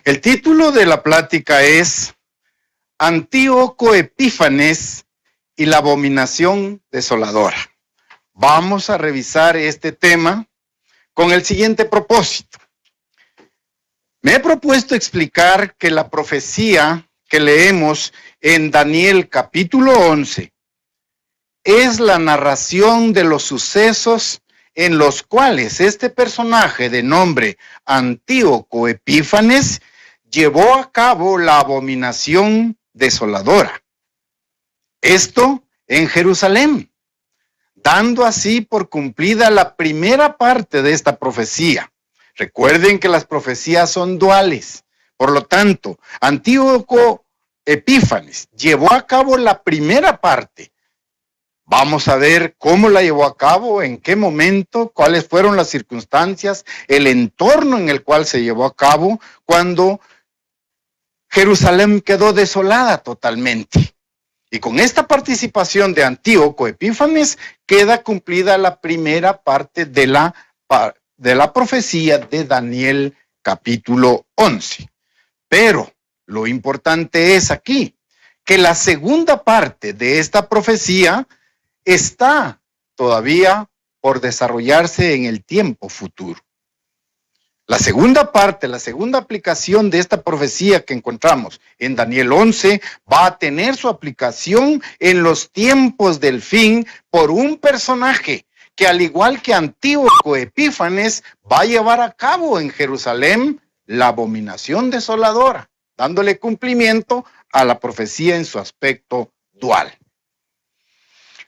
El título de la plática es Antíoco Epífanes y la abominación desoladora. Vamos a revisar este tema con el siguiente propósito. Me he propuesto explicar que la profecía que leemos en Daniel capítulo 11 es la narración de los sucesos en los cuales este personaje de nombre Antíoco Epífanes llevó a cabo la abominación desoladora. Esto en Jerusalén, dando así por cumplida la primera parte de esta profecía. Recuerden que las profecías son duales. Por lo tanto, Antíoco Epífanes llevó a cabo la primera parte. Vamos a ver cómo la llevó a cabo, en qué momento, cuáles fueron las circunstancias, el entorno en el cual se llevó a cabo cuando Jerusalén quedó desolada totalmente. Y con esta participación de Antíoco Epífanes queda cumplida la primera parte de la profecía de Daniel capítulo 11. Pero lo importante es aquí que la segunda parte de esta profecía está todavía por desarrollarse en el tiempo futuro. La segunda parte, la segunda aplicación de esta profecía que encontramos en Daniel 11 va a tener su aplicación en los tiempos del fin por un personaje que, al igual que Antíoco Epífanes, va a llevar a cabo en Jerusalén la abominación desoladora, dándole cumplimiento a la profecía en su aspecto dual.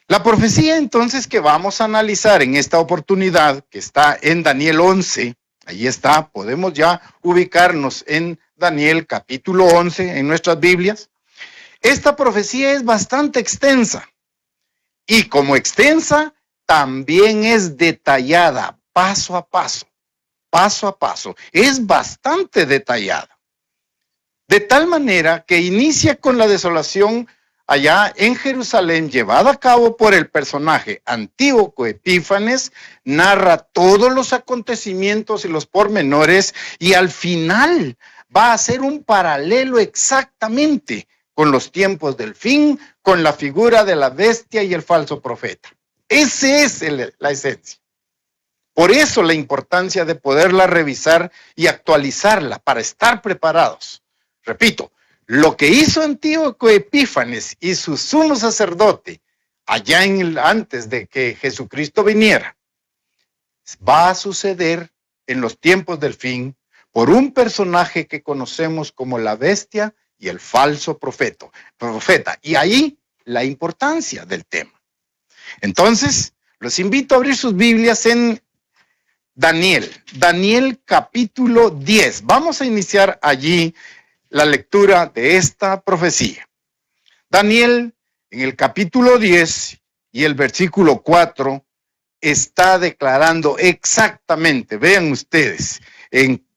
La profecía entonces que vamos a analizar en esta oportunidad, que está en Daniel 11, ahí está, podemos ya ubicarnos en Daniel capítulo 11 en nuestras Biblias. Esta profecía es bastante extensa y como extensa también es detallada paso a paso, es bastante detallada. De tal manera que inicia con la desolación allá en Jerusalén, llevada a cabo por el personaje Antíoco Epífanes, narra todos los acontecimientos y los pormenores y al final va a hacer un paralelo exactamente con los tiempos del fin, con la figura de la bestia y el falso profeta. Esa es la esencia. Por eso la importancia de poderla revisar y actualizarla para estar preparados. Repito, lo que hizo Antíoco Epífanes y su sumo sacerdote allá antes de que Jesucristo viniera, va a suceder en los tiempos del fin por un personaje que conocemos como la bestia y el falso profeta. Y ahí la importancia del tema. Entonces, los invito a abrir sus Biblias en Daniel capítulo 10. Vamos a iniciar allí la lectura de esta profecía. Daniel, en el capítulo 10 y el versículo 4, está declarando exactamente, vean ustedes,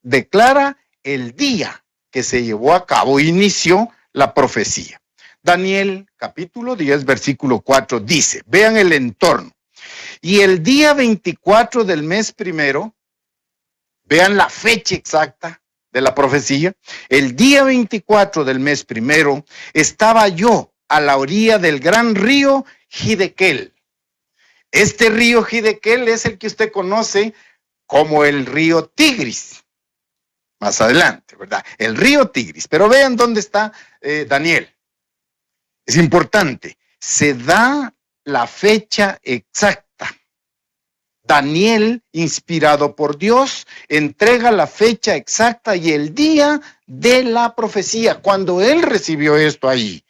declara el día que se llevó a cabo, inició la profecía. Daniel, capítulo 10, versículo 4, dice, vean el entorno. Y el día 24 del mes primero, vean la fecha exacta de la profecía, el día 24 del mes primero, estaba yo a la orilla del gran río Hiddekel. Este río Hiddekel es el que usted conoce como el río Tigris. Más adelante, ¿verdad? El río Tigris. Pero vean dónde está Daniel. Es importante. Se da la fecha exacta. Daniel, inspirado por Dios, entrega la fecha exacta y el día de la profecía, cuando él recibió esto ahí.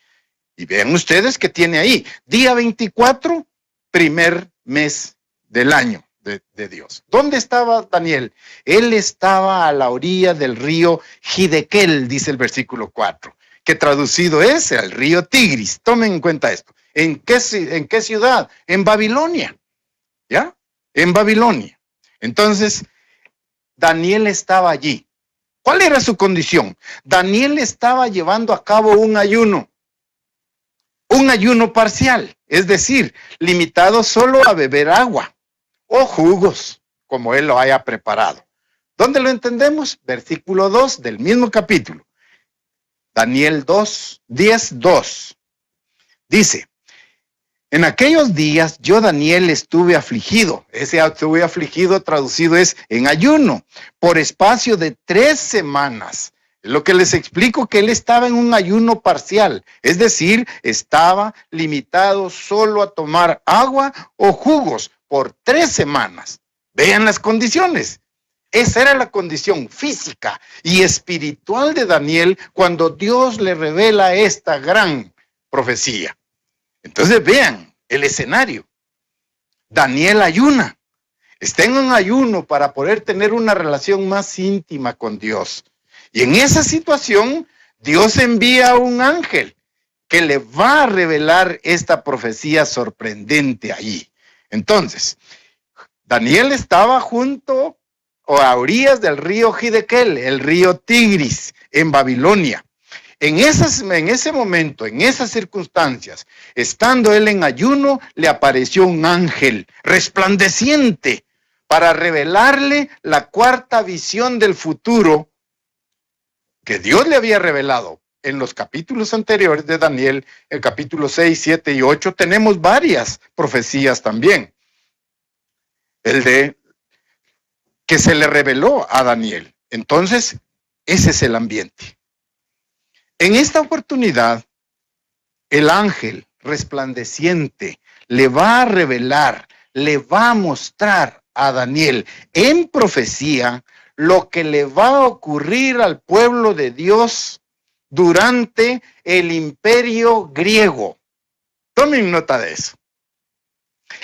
Y vean ustedes que tiene ahí, día 24, primer mes del año de Dios. ¿Dónde estaba Daniel? Él estaba a la orilla del río Hiddekel, dice el versículo 4, que traducido es el río Tigris. Tomen en cuenta esto. ¿En qué ciudad? En Babilonia. ¿Ya? En Babilonia. Entonces, Daniel estaba allí. ¿Cuál era su condición? Daniel estaba llevando a cabo un ayuno parcial, es decir, limitado solo a beber agua o jugos, como él lo haya preparado. ¿Dónde lo entendemos? Versículo 2 del mismo capítulo. Daniel 10:2. Dice, en aquellos días yo, Daniel, estuve afligido. Ese estuve afligido traducido es en ayuno, por espacio de 3 semanas. Lo que les explico que él estaba en un ayuno parcial, es decir, estaba limitado solo a tomar agua o jugos por 3 semanas. Vean las condiciones. Esa era la condición física y espiritual de Daniel cuando Dios le revela esta gran profecía. Entonces vean el escenario. Daniel ayuna. Está en un ayuno para poder tener una relación más íntima con Dios. Y en esa situación, Dios envía a un ángel que le va a revelar esta profecía sorprendente ahí. Entonces, Daniel estaba junto o a orillas del río Hidekel, el río Tigris, en Babilonia. En ese momento, en esas circunstancias, estando él en ayuno, le apareció un ángel resplandeciente para revelarle la 4ª visión del futuro que Dios le había revelado. En los capítulos anteriores de Daniel, el capítulo 6, 7 y 8, tenemos varias profecías también. El de que se le reveló a Daniel. Entonces, ese es el ambiente. En esta oportunidad, el ángel resplandeciente le va a revelar, le va a mostrar a Daniel en profecía lo que le va a ocurrir al pueblo de Dios durante el imperio griego. Tomen nota de eso.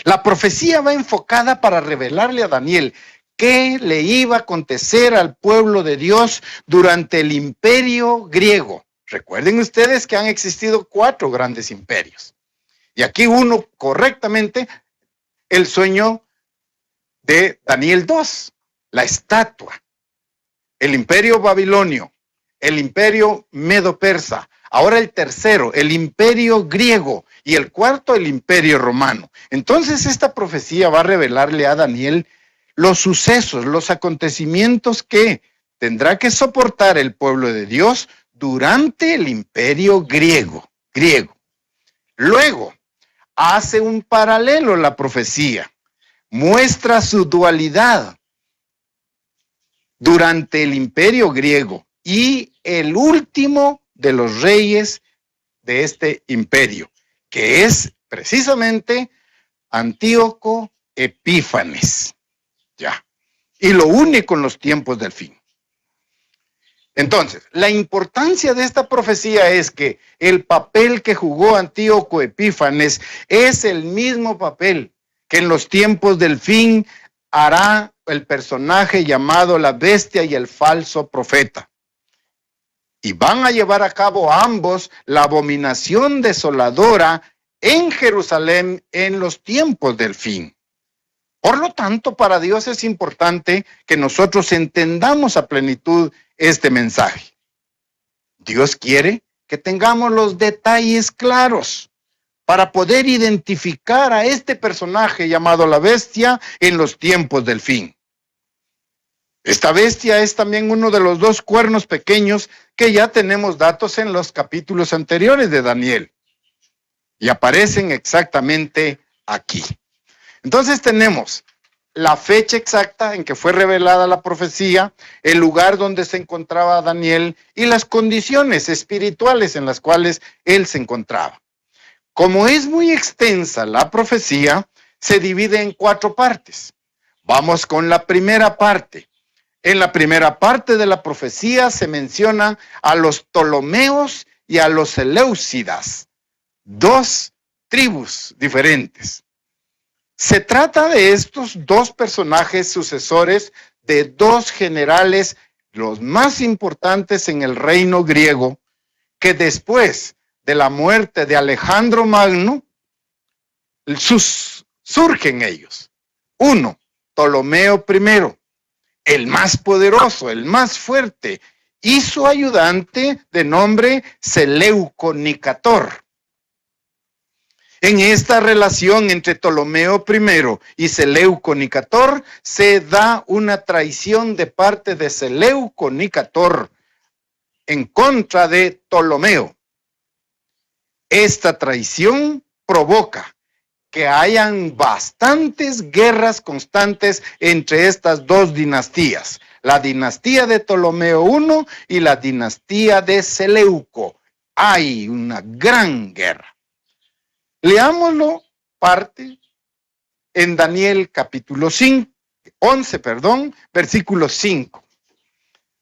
La profecía va enfocada para revelarle a Daniel qué le iba a acontecer al pueblo de Dios durante el imperio griego. Recuerden ustedes que han existido 4 grandes imperios. Y aquí uno correctamente, el sueño de Daniel 2, la estatua. El imperio babilonio, el imperio medo-persa. Ahora el tercero, el imperio griego. Y el cuarto, el imperio romano. Entonces esta profecía va a revelarle a Daniel los sucesos, los acontecimientos que tendrá que soportar el pueblo de Dios durante el imperio griego. Luego, hace un paralelo la profecía, muestra su dualidad durante el imperio griego y el último de los reyes de este imperio, que es precisamente Antíoco Epífanes. Ya. Y lo une con los tiempos del fin. Entonces, la importancia de esta profecía es que el papel que jugó Antíoco Epífanes es el mismo papel que en los tiempos del fin hará el personaje llamado la bestia y el falso profeta. Y van a llevar a cabo ambos la abominación desoladora en Jerusalén en los tiempos del fin. Por lo tanto, para Dios es importante que nosotros entendamos a plenitud este mensaje. Dios quiere que tengamos los detalles claros para poder identificar a este personaje llamado la bestia en los tiempos del fin. Esta bestia es también uno de los 2 cuernos pequeños que ya tenemos datos en los capítulos anteriores de Daniel. Y aparecen exactamente aquí. Entonces tenemos la fecha exacta en que fue revelada la profecía, el lugar donde se encontraba Daniel y las condiciones espirituales en las cuales él se encontraba. Como es muy extensa la profecía, se divide en 4 partes. Vamos con la primera parte. En la primera parte de la profecía se menciona a los Ptolomeos y a los Seleucidas, 2 tribus diferentes. Se trata de estos 2 personajes sucesores de 2 generales, los más importantes en el reino griego, que después de la muerte de Alejandro Magno, surgen ellos. 1, Ptolomeo I, el más poderoso, el más fuerte, y su ayudante de nombre Seleuco Nicator. En esta relación entre Ptolomeo I y Seleuco Nicator se da una traición de parte de Seleuco Nicator en contra de Ptolomeo. Esta traición provoca que hayan bastantes guerras constantes entre estas dos dinastías, la dinastía de Ptolomeo I y la dinastía de Seleuco. Hay una gran guerra. Leámoslo parte en Daniel capítulo 11, versículo 5.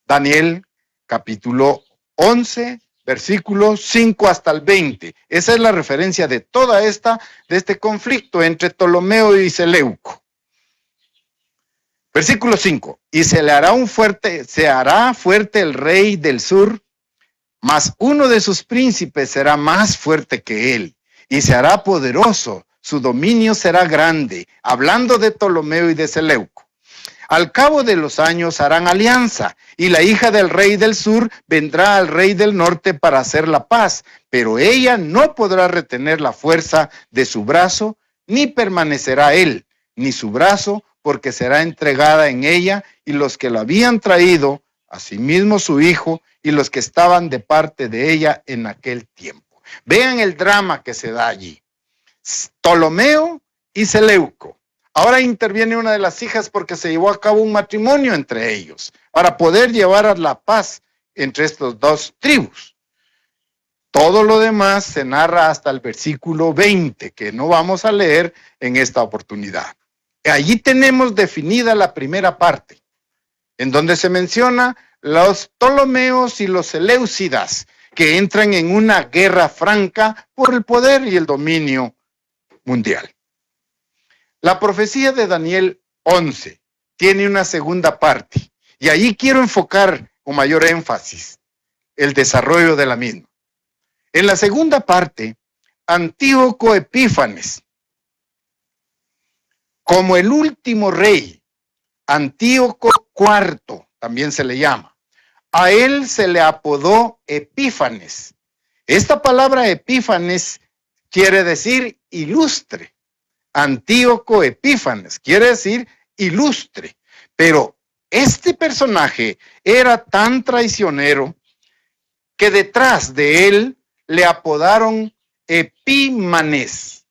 Daniel capítulo 11, versículos 5 hasta el 20. Esa es la referencia de de este conflicto entre Ptolomeo y Seleuco. Versículo 5. Y se hará fuerte el rey del sur, mas uno de sus príncipes será más fuerte que él, y se hará poderoso, su dominio será grande. Hablando de Ptolomeo y de Seleuco. Al cabo de los años harán alianza, y la hija del rey del sur vendrá al rey del norte para hacer la paz, pero ella no podrá retener la fuerza de su brazo, ni permanecerá él, ni su brazo, porque será entregada en ella, y los que la habían traído, asimismo su hijo, y los que estaban de parte de ella en aquel tiempo. Vean el drama que se da allí. Ptolomeo y Seleuco. Ahora interviene una de las hijas porque se llevó a cabo un matrimonio entre ellos para poder llevar a la paz entre estas dos tribus. Todo lo demás se narra hasta el versículo 20, que no vamos a leer en esta oportunidad. Allí tenemos definida la primera parte, en donde se menciona los Ptolomeos y los Seleucidas, que entran en una guerra franca por el poder y el dominio mundial. La profecía de Daniel 11 tiene una segunda parte, y allí quiero enfocar con mayor énfasis el desarrollo de la misma. En la segunda parte, Antíoco Epífanes, como el último rey, Antíoco IV, también se le llama, a él se le apodó Epífanes. Esta palabra Epífanes quiere decir ilustre. Antíoco Epífanes quiere decir ilustre, pero este personaje era tan traicionero que detrás de él le apodaron Epímanes.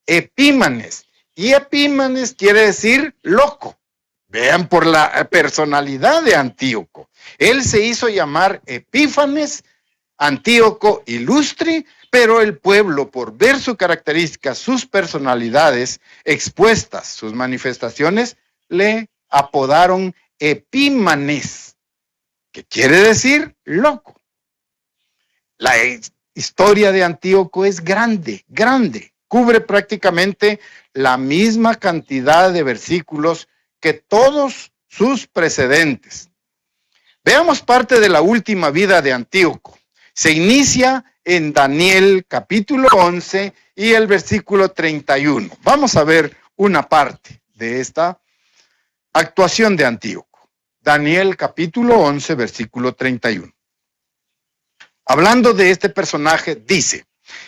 Epímanes. Y Epímanes quiere decir loco. Vean por la personalidad de Antíoco. Él se hizo llamar Epífanes, Antíoco ilustre, pero el pueblo, por ver sus características, sus personalidades expuestas, sus manifestaciones, le apodaron Epímanes, que quiere decir loco. La historia de Antíoco es grande, cubre prácticamente la misma cantidad de versículos que todos sus precedentes. Veamos parte de la última vida de Antíoco. Se inicia en Daniel capítulo 11 y el versículo 31. Vamos a ver una parte de esta actuación de Antíoco. Daniel capítulo 11, versículo 31. Hablando de este personaje, dice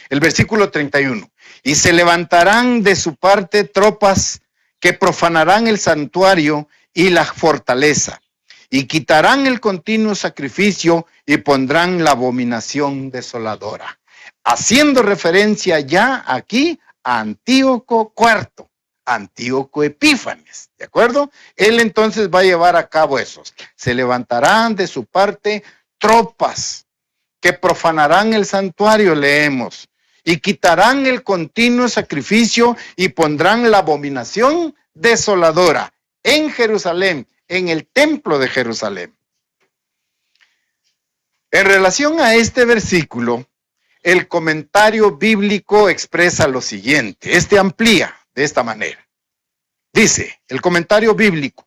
el versículo 31, y se levantarán de su parte tropas que profanarán el santuario y la fortaleza, y quitarán el continuo sacrificio y pondrán la abominación desoladora. Haciendo referencia ya aquí a Antíoco IV, Antíoco Epífanes, ¿de acuerdo? Él entonces va a llevar a cabo esos. Se levantarán de su parte tropas que profanarán el santuario, leemos, y quitarán el continuo sacrificio y pondrán la abominación desoladora en Jerusalén, en el templo de Jerusalén. En relación a este versículo, el comentario bíblico expresa lo siguiente. Amplía de esta manera. Dice el comentario bíblico: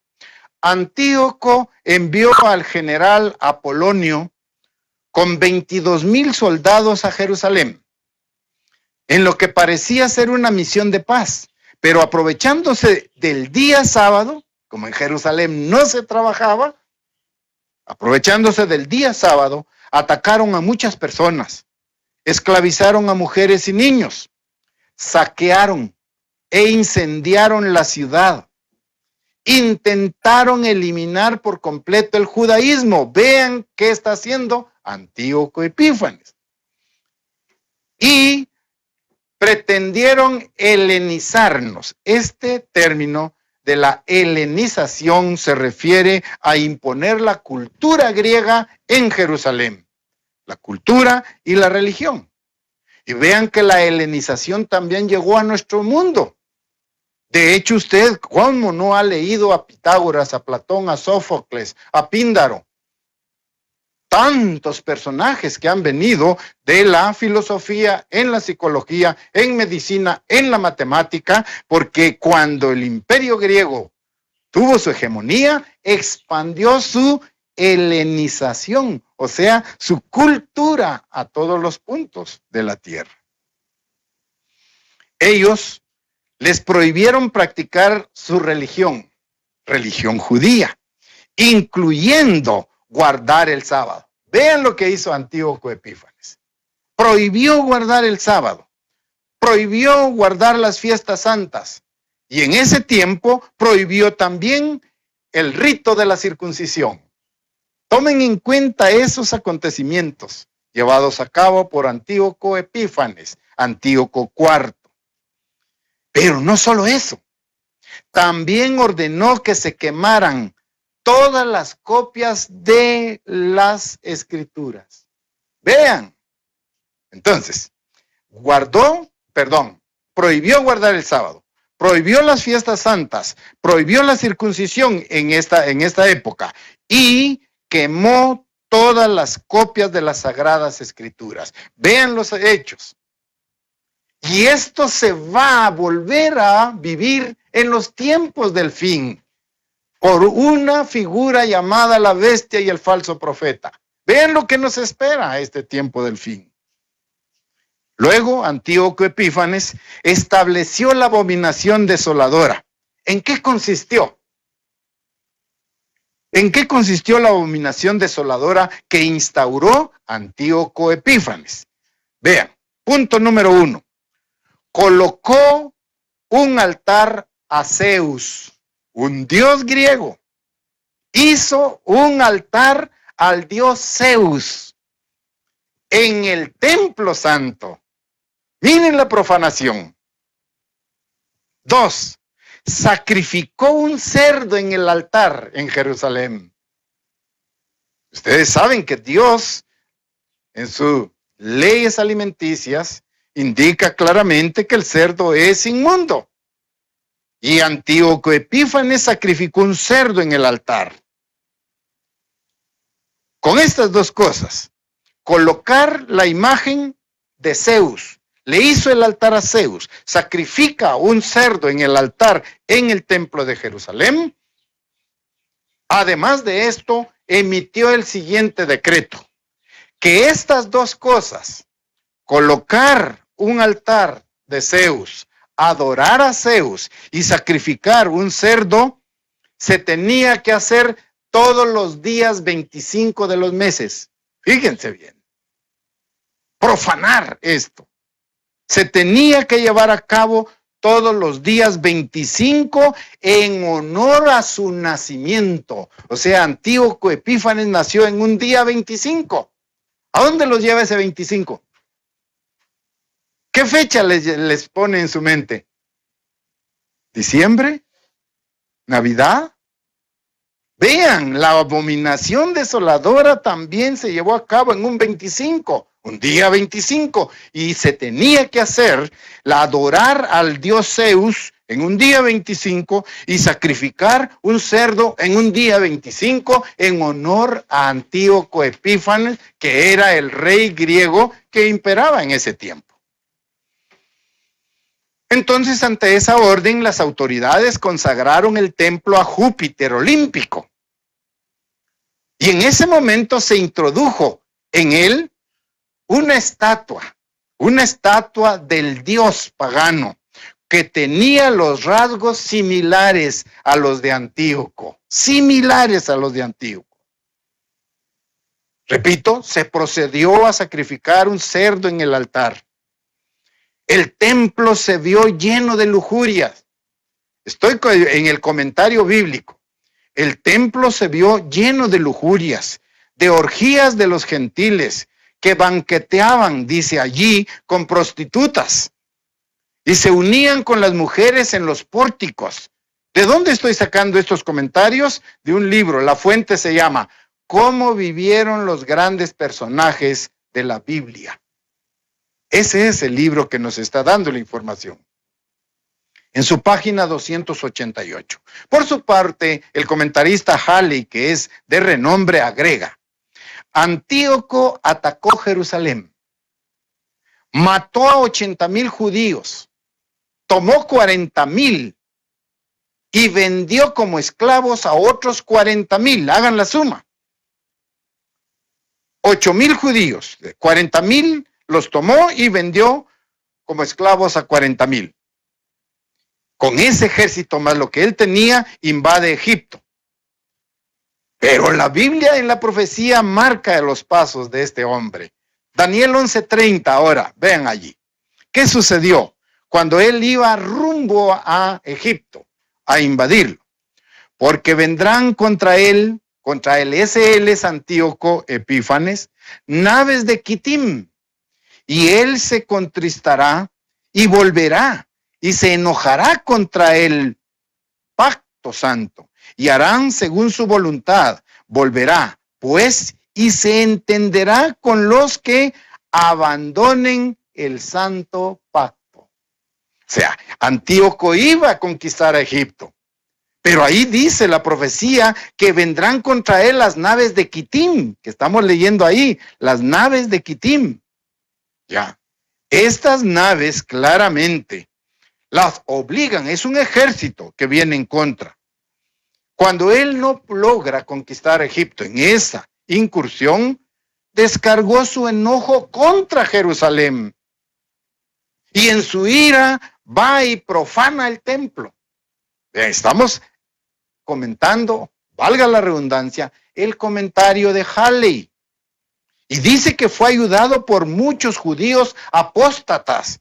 Antíoco envió al general Apolonio con 22,000 soldados a Jerusalén, en lo que parecía ser una misión de paz, pero aprovechándose del día sábado, como en Jerusalén no se trabajaba, aprovechándose del día sábado, atacaron a muchas personas, esclavizaron a mujeres y niños, saquearon e incendiaron la ciudad. Intentaron eliminar por completo el judaísmo. Vean qué está haciendo Antíoco Epífanes. Y pretendieron helenizarnos. Este término de la helenización se refiere a imponer la cultura griega en Jerusalén. La cultura y la religión. Y vean que la helenización también llegó a nuestro mundo. De hecho, usted, ¿cómo no ha leído a Pitágoras, a Platón, a Sófocles, a Píndaro? Tantos personajes que han venido de la filosofía, en la psicología, en medicina, en la matemática, porque cuando el imperio griego tuvo su hegemonía, expandió su helenización, o sea, su cultura a todos los puntos de la tierra. Ellos les prohibieron practicar su religión judía, incluyendo guardar el sábado. Vean lo que hizo Antíoco Epífanes. Prohibió guardar el sábado, prohibió guardar las fiestas santas, y en ese tiempo prohibió también el rito de la circuncisión. Tomen en cuenta esos acontecimientos llevados a cabo por Antíoco Epífanes, Antíoco IV. Pero no solo eso, también ordenó que se quemaran todas las copias de las escrituras. Vean, entonces, prohibió guardar el sábado, prohibió las fiestas santas, prohibió la circuncisión en esta época y quemó todas las copias de las sagradas escrituras. Vean los hechos. Y esto se va a volver a vivir en los tiempos del fin por una figura llamada la bestia y el falso profeta. Vean lo que nos espera a este tiempo del fin. Luego, Antíoco Epífanes estableció la abominación desoladora. ¿En qué consistió? ¿En qué consistió la abominación desoladora que instauró Antíoco Epífanes? Vean, punto número 1. Colocó un altar a Zeus, un dios griego. Hizo un altar al dios Zeus en el templo santo. Miren la profanación. 2. Sacrificó un cerdo en el altar en Jerusalén. Ustedes saben que Dios, en sus leyes alimenticias, indica claramente que el cerdo es inmundo. Y Antíoco Epífanes sacrificó un cerdo en el altar. Con estas dos cosas, colocar la imagen de Zeus, le hizo el altar a Zeus, sacrifica un cerdo en el altar en el templo de Jerusalén. Además de esto, emitió el siguiente decreto, que estas dos cosas, colocar un altar de Zeus, adorar a Zeus y sacrificar un cerdo, se tenía que hacer todos los días 25 de los meses. Fíjense bien. Profanar esto. Se tenía que llevar a cabo todos los días 25 en honor a su nacimiento. O sea, Antíoco Epífanes nació en un día 25. ¿A dónde los lleva ese 25? ¿Qué fecha les pone en su mente? ¿Diciembre? ¿Navidad? Vean, la abominación desoladora también se llevó a cabo en un 25, un día 25, y se tenía que hacer adorar al dios Zeus en un día 25 y sacrificar un cerdo en un día 25 en honor a Antíoco Epífanes, que era el rey griego que imperaba en ese tiempo. Entonces, ante esa orden, las autoridades consagraron el templo a Júpiter olímpico. Y en ese momento se introdujo en él una estatua del dios pagano, que tenía los rasgos similares a los de Antíoco. Repito, se procedió a sacrificar un cerdo en el altar. El templo se vio lleno de lujurias. Estoy en el comentario bíblico. El templo se vio lleno de lujurias, de orgías de los gentiles, que banqueteaban, dice allí, con prostitutas y se unían con las mujeres en los pórticos. ¿De dónde estoy sacando estos comentarios? De un libro. La fuente se llama ¿Cómo vivieron los grandes personajes de la Biblia? Ese es el libro que nos está dando la información. En su página 288. Por su parte, el comentarista Halley, que es de renombre, agrega: Antíoco atacó Jerusalén, mató a 80,000 judíos, tomó 40,000 y vendió como esclavos a otros 40,000. Hagan la suma. 8,000 judíos, 40,000 los tomó y vendió como esclavos a 40,000. Con ese ejército más lo que él tenía, invade Egipto. Pero la Biblia en la profecía marca los pasos de este hombre. Daniel 11:30 ahora, vean allí. ¿Qué sucedió cuando él iba rumbo a Egipto a invadirlo? Porque vendrán contra él, ese él es Antíoco Epífanes, naves de Quitim, y él se contristará y volverá y se enojará contra el pacto santo y harán según su voluntad. Volverá, pues, y se entenderá con los que abandonen el santo pacto. O sea, Antíoco iba a conquistar a Egipto, pero ahí dice la profecía que vendrán contra él las naves de Quitim, que estamos leyendo ahí, las naves de Quitim. Ya, estas naves claramente las obligan, es un ejército que viene en contra. Cuando él no logra conquistar Egipto en esa incursión, descargó su enojo contra Jerusalén. Y en su ira va y profana el templo. Estamos comentando, valga la redundancia, el comentario de Halley. Y dice que fue ayudado por muchos judíos apóstatas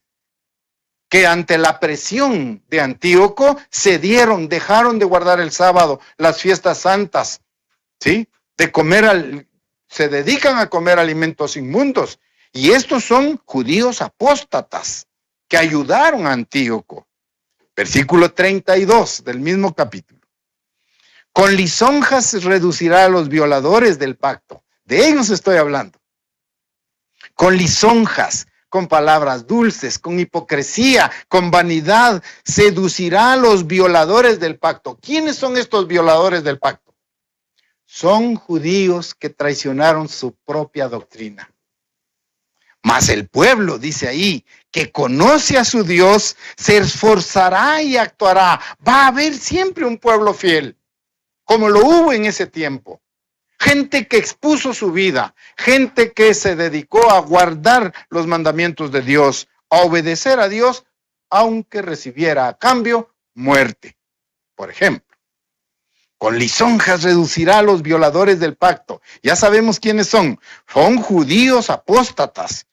que ante la presión de Antíoco cedieron, dejaron de guardar el sábado, las fiestas santas, ¿sí? Se dedican a comer alimentos inmundos. Y estos son judíos apóstatas que ayudaron a Antíoco. Versículo 32 del mismo capítulo. Con lisonjas reducirá a los violadores del pacto. De ellos estoy hablando. Con lisonjas, con palabras dulces, con hipocresía, con vanidad, seducirá a los violadores del pacto. ¿Quiénes son estos violadores del pacto? Son judíos que traicionaron su propia doctrina. Mas el pueblo, dice ahí, que conoce a su Dios, se esforzará y actuará. Va a haber siempre un pueblo fiel, como lo hubo en ese tiempo. Gente que expuso su vida, gente que se dedicó a guardar los mandamientos de Dios, a obedecer a Dios, aunque recibiera a cambio muerte. Por ejemplo, con lisonjas reducirá a los violadores del pacto. Ya sabemos quiénes son. Son judíos apóstatas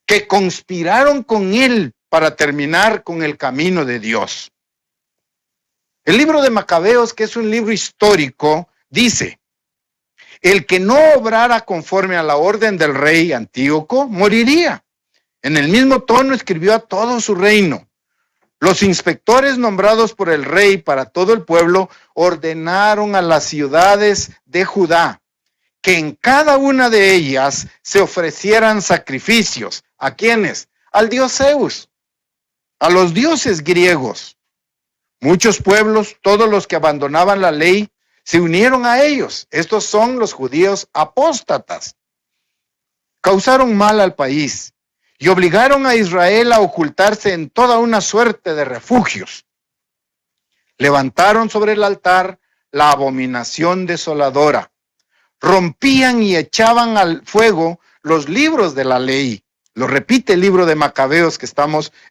que conspiraron con él para terminar con el camino de Dios. El libro de Macabeos, que es un libro histórico, dice: el que no obrara conforme a la orden del rey Antíoco moriría. En el mismo tono escribió a todo su reino. Los inspectores nombrados por el rey para todo el pueblo ordenaron a las ciudades de Judá que en cada una de ellas se ofrecieran sacrificios. ¿A quiénes? Al dios Zeus, a los dioses griegos. Muchos pueblos, todos los que abandonaban la ley, se unieron a ellos. Estos son los judíos apóstatas. Causaron mal al país y obligaron a Israel a ocultarse en toda una suerte de refugios. Levantaron sobre el altar la abominación desoladora. Rompían y echaban al fuego los libros de la ley. Lo repite el libro de Macabeos,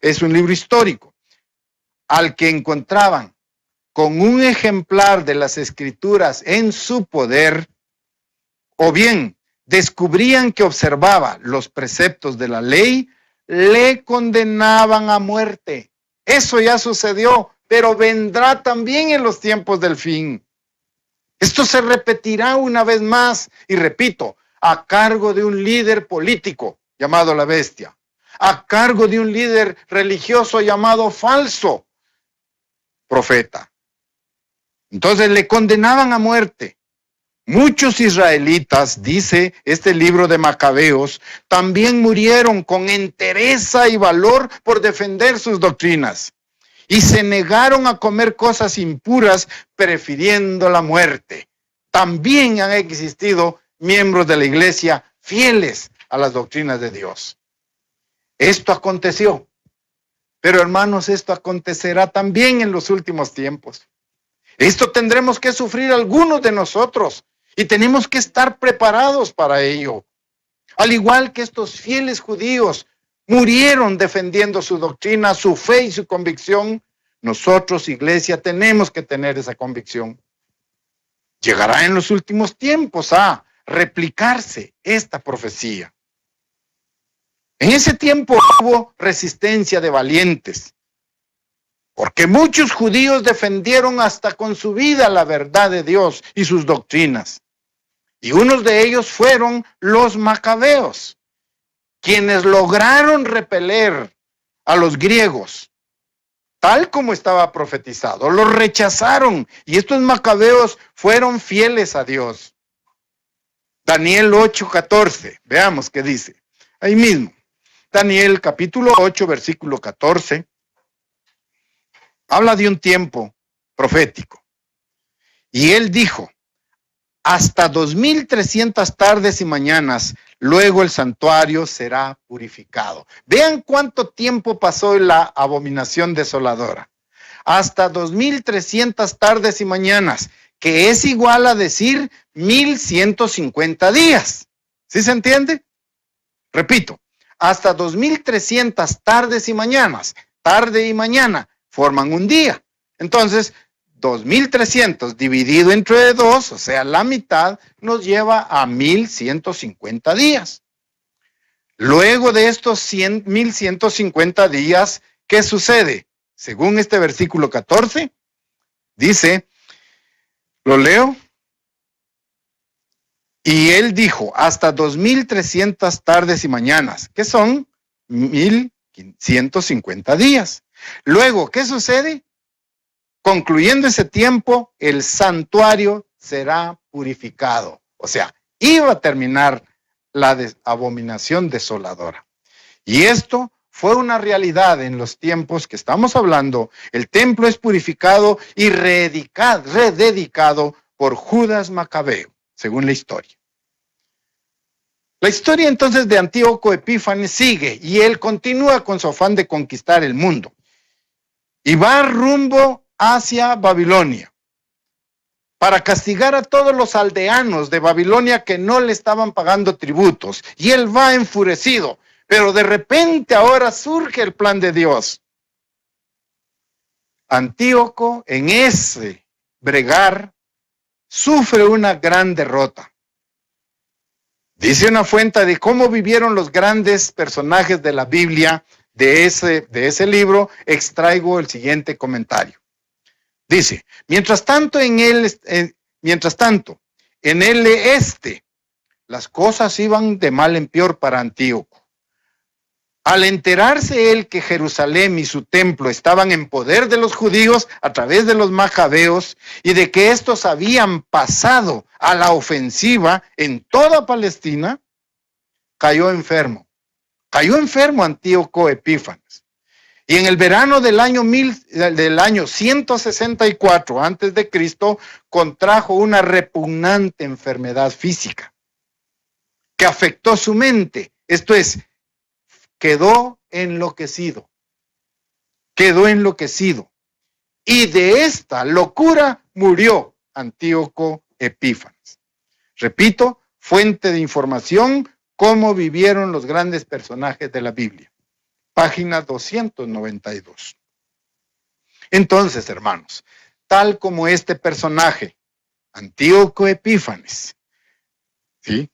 es un libro histórico. Al que encontraban con un ejemplar de las escrituras en su poder, o bien descubrían que observaba los preceptos de la ley, le condenaban a muerte. Eso ya sucedió, pero vendrá también en los tiempos del fin. Esto se repetirá una vez más, y repito, a cargo de un líder político llamado la bestia, a cargo de un líder religioso llamado falso profeta. Entonces le condenaban a muerte. Muchos israelitas, dice este libro de Macabeos, también murieron con entereza y valor por defender sus doctrinas. Y se negaron a comer cosas impuras, prefiriendo la muerte. También han existido miembros de la iglesia fieles a las doctrinas de Dios. Esto aconteció. Pero hermanos, esto acontecerá también en los últimos tiempos. Esto tendremos que sufrir algunos de nosotros. Y tenemos que estar preparados para ello. Al igual que estos fieles judíos murieron defendiendo su doctrina, su fe y su convicción, nosotros, iglesia, tenemos que tener esa convicción. Llegará en los últimos tiempos a replicarse esta profecía. En ese tiempo hubo resistencia de valientes, porque muchos judíos defendieron hasta con su vida la verdad de Dios y sus doctrinas. Y unos de ellos fueron los macabeos, quienes lograron repeler a los griegos, tal como estaba profetizado. Los rechazaron y estos macabeos fueron fieles a Dios. Daniel 8:14, veamos qué dice. Ahí mismo, Daniel capítulo 8, versículo 14, habla de un tiempo profético. Y él dijo: hasta 2300 tardes y mañanas, luego el santuario será purificado. Vean cuánto tiempo pasó en la abominación desoladora. Hasta 2300 tardes y mañanas, que es igual a decir 1150 días. ¿Sí se entiende? Repito, hasta 2300 tardes y mañanas, tarde y mañana, forman un día. Entonces, 2300 dividido entre 2, o sea, la mitad, nos lleva a 1150 días. Luego de estos 1150 días, ¿qué sucede? Según este versículo 14, dice, lo leo, y él dijo, hasta 2300 tardes y mañanas, que son 1150 días. Luego, ¿qué sucede? Concluyendo ese tiempo, el santuario será purificado. O sea, iba a terminar la abominación desoladora. Y esto fue una realidad en los tiempos que estamos hablando. El templo es purificado y rededicado por Judas Macabeo, según la historia. La historia entonces de Antíoco Epífanes sigue y él continúa con su afán de conquistar el mundo. Y va rumbo hacia Babilonia para castigar a todos los aldeanos de Babilonia que no le estaban pagando tributos. Y él va enfurecido, pero de repente ahora surge el plan de Dios. Antíoco, en ese bregar, sufre una gran derrota. Dice una fuente de cómo vivieron los grandes personajes de la Biblia. De ese libro extraigo el siguiente comentario. Dice, mientras tanto en el este, las cosas iban de mal en peor para Antíoco. Al enterarse él que Jerusalén y su templo estaban en poder de los judíos a través de los macabeos y de que estos habían pasado a la ofensiva en toda Palestina, cayó enfermo. Cayó enfermo Antíoco Epífanes. Y en el verano del año 164 antes de Cristo contrajo una repugnante enfermedad física que afectó su mente. Esto es, quedó enloquecido. Quedó enloquecido. Y de esta locura murió Antíoco Epífanes. Repito, fuente de información, cómo vivieron los grandes personajes de la Biblia. Página 292. Entonces, hermanos, tal como este personaje, Antíoco Epífanes, ¿sí?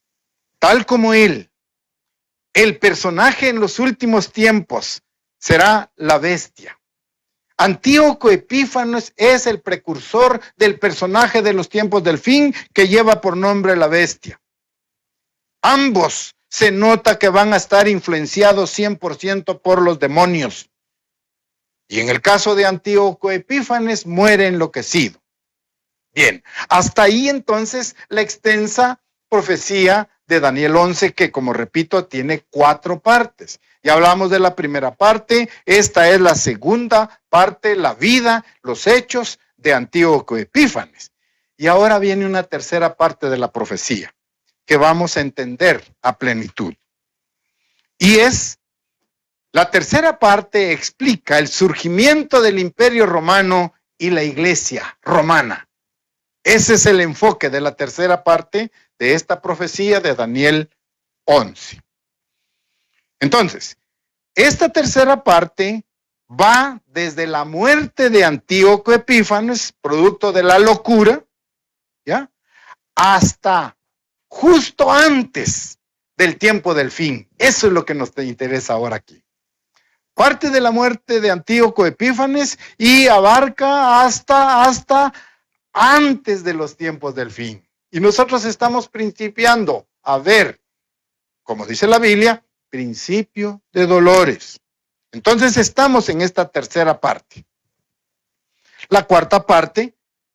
Tal como él, El personaje en los últimos tiempos será la bestia. Antíoco Epífanes es el precursor del personaje de los tiempos del fin que lleva por nombre la bestia. Ambos se nota que van a estar influenciados 100% por los demonios. Y en el caso de Antíoco Epífanes muere enloquecido. Bien, hasta ahí entonces la extensa profecía de Daniel 11, que como repito tiene 4 partes. Ya hablamos de la primera parte, esta es la segunda parte, la vida, los hechos de Antíoco Epífanes. Y ahora viene una tercera parte de la profecía, que vamos a entender a plenitud. Y la tercera parte explica el surgimiento del Imperio Romano y la Iglesia romana. Ese es el enfoque de la tercera parte de esta profecía de Daniel 11. Entonces, esta tercera parte va desde la muerte de Antíoco Epífanes, producto de la locura, ¿ya?, hasta justo antes del tiempo del fin. Eso es lo que nos interesa ahora aquí. Parte de la muerte de Antíoco Epífanes y abarca hasta antes de los tiempos del fin. Y nosotros estamos principiando a ver, como dice la Biblia, principio de dolores. Entonces estamos en esta tercera parte. La cuarta parte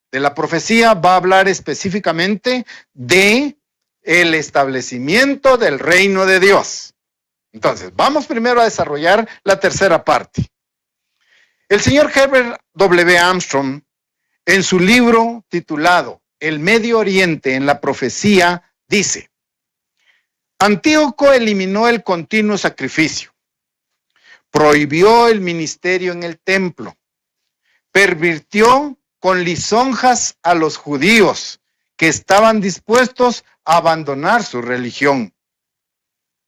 de la profecía va a hablar específicamente de el establecimiento del reino de Dios. Entonces, vamos primero a desarrollar la tercera parte. El señor Herbert W. Armstrong, en su libro titulado El Medio Oriente en la Profecía, dice: Antíoco eliminó el continuo sacrificio, prohibió el ministerio en el templo, pervirtió con lisonjas a los judíos que estaban dispuestos a abandonar su religión.